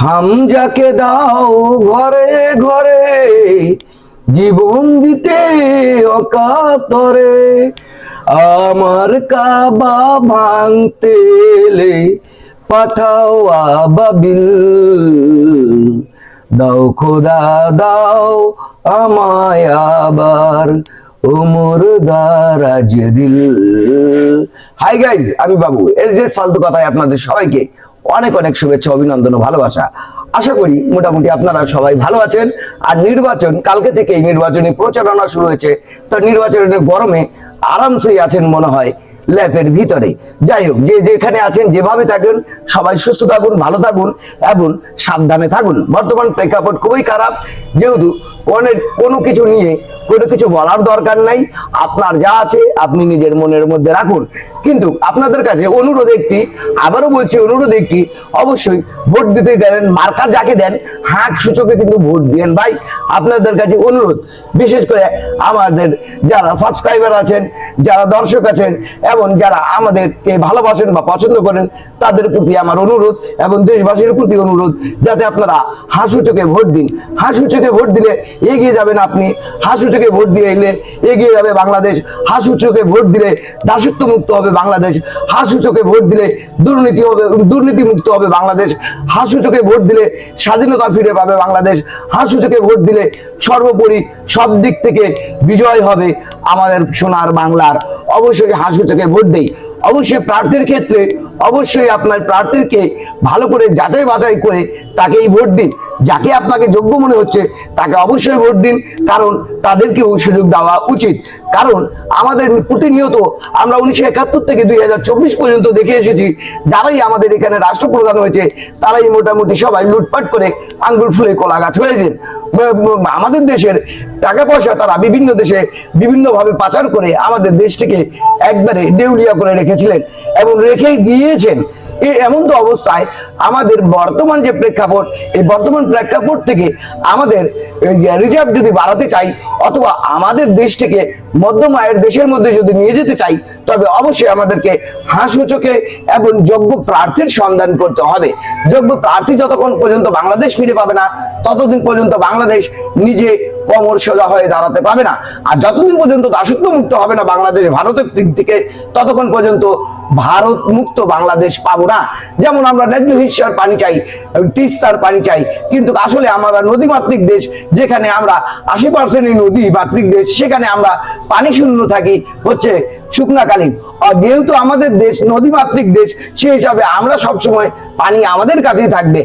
হামজাকে দাও ঘরে ঘরে জীবন দিতে অকাতরে, আমার কাবা ভাঙতে এলে পাঠাও আবাবিল। দাও খোদা দাও আমায় আবার ওমর দারাজ দিল। হাই গাইজ, আমি বাবু এস ফালতু কথায় আপনাদের সবাইকে অনেক অনেক শুভেচ্ছা, অভিনন্দন ও ভালোবাসা। আশা করি মোটামুটি আপনারা সবাই ভালো আছেন। আর নির্বাচন কালকে থেকেই নির্বাচনী প্রচারণা শুরু হয়েছে, তো নির্বাচনের গরমে আরামসেই আছেন মনে হয় ল্যাপের ভিতরে। যাই হোক, যে যেখানে আছেন যেভাবে থাকুন, সবাই সুস্থ থাকুন, ভালো থাকুন এবং সাবধানে থাকুন। বর্তমান প্রেক্ষাপট খুবই খারাপ, যেহেতু কোনো কিছু নিয়ে কোনো কিছু বলার দরকার নাই। আপনার যা আছে আপনি নিজের মনের মধ্যে রাখুন। কিন্তু আপনাদের কাছে অনুরোধ একটি, আবারও বলছি অনুরোধ একটি, অবশ্যই ভোট দিতে গেলেন মার্কা যাকে দেন হাঁক সূচকে কিন্তু ভোট দিয়েন ভাই। আপনাদের কাছে অনুরোধ, বিশেষ করে আমাদের যারা সাবস্ক্রাইবার আছেন, যারা দর্শক আছেন এবং যারা আমাদেরকে ভালোবাসেন বা পছন্দ করেন, তাদের প্রতি আমার অনুরোধ এবং দেশবাসীর প্রতি অনুরোধ, যাতে আপনারা হাসু চোখে ভোট দিন। হাসু চোখে ভোট দিলে এগিয়ে যাবেন আপনি। হাসু চোখে ভোট দিয়ে এলে এগিয়ে যাবে বাংলাদেশ। হাসু চোখে ভোট দিলে দাসত্ব মুক্ত হবে বাংলাদেশ। হাসু চোখে ভোট দিলে দুর্নীতি মুক্ত হবে বাংলাদেশ। হাসু চোখে ভোট দিলে স্বাধীনতা ফিরে পাবে বাংলাদেশ। হাসু চোখে ভোট দিলে সর্বোপরি সব দিক থেকে বিজয় হবে আমাদের সোনার বাংলার। অবশ্যই হাসু চোখে ভোট দেই। অবশ্যই প্রার্থীর ক্ষেত্রে অবশ্যই আপনার প্রার্থীকে ভালো করে যাচাই বাছাই করে তাকেই ভোট দিন। যাকে আপনাকে যোগ্য মনে হচ্ছে তাকে অবশ্যই ভোট দিন, কারণ তাদেরকেও সুযোগ দেওয়া উচিত। কারণ আমাদের প্রতিনিয়ত আমরা 1971 থেকে 2024 পর্যন্ত দেখে এসেছি, যারাই আমাদের এখানে রাষ্ট্রপ্রধান হয়েছে তারাই মোটামুটি সবাই লুটপাট করে আঙ্গুল ফুলে কলা গাছ হয়েছে। আমাদের দেশের টাকা পয়সা তারা বিভিন্ন দেশে বিভিন্নভাবে পাচার করে আমাদের দেশটিকে একবারে দেউলিয়া করে রেখেছিলেন এবং রেখে গিয়েছেন। এমন তো অবস্থায় আমাদের বর্তমান যে প্রেক্ষাপট, এই বর্তমান প্রেক্ষাপট থেকে আমাদের রিজার্ভ যদি বাড়াতে চাই অথবা আমাদের দেশটিকে মধ্যম আয়ের দেশের মধ্যে যদি নিয়ে যেতে চাই, তবে অবশ্যই আমাদেরকে হাসু চোখে এবং যোগ্য প্রার্থীর সন্ধান করতে হবে। যোগ্য প্রার্থী যতক্ষণ পর্যন্ত বাংলাদেশ ফিরে পাবে না, ততদিন পর্যন্ত বাংলাদেশ নিজে কোমর সোজা হয়ে দাঁড়াতে পাবে না। আর যতদিন পর্যন্ত দাসত্ব মুক্ত হবে না বাংলাদেশ ভারতের দিক থেকে, ততক্ষণ পর্যন্ত ভারত মুক্ত বাংলাদেশ পাবো না। যেমন আমরা ন্যায্য হিস্যার পানি চাই, তিস্তার পানি চাই, কিন্তু আসলে আমরা নদীমাতৃক দেশ, যেখানে আমরা 80% নদী মাতৃক দেশ, সেখানে আমরা পানি শূন্য থাকি হচ্ছে শুকনাকালীন। আর যেহেতু আমাদের দেশ নদীমাতৃক দেশ, সেই হিসাবে আমরা সবসময় পানি আমাদের কাছেই থাকবে।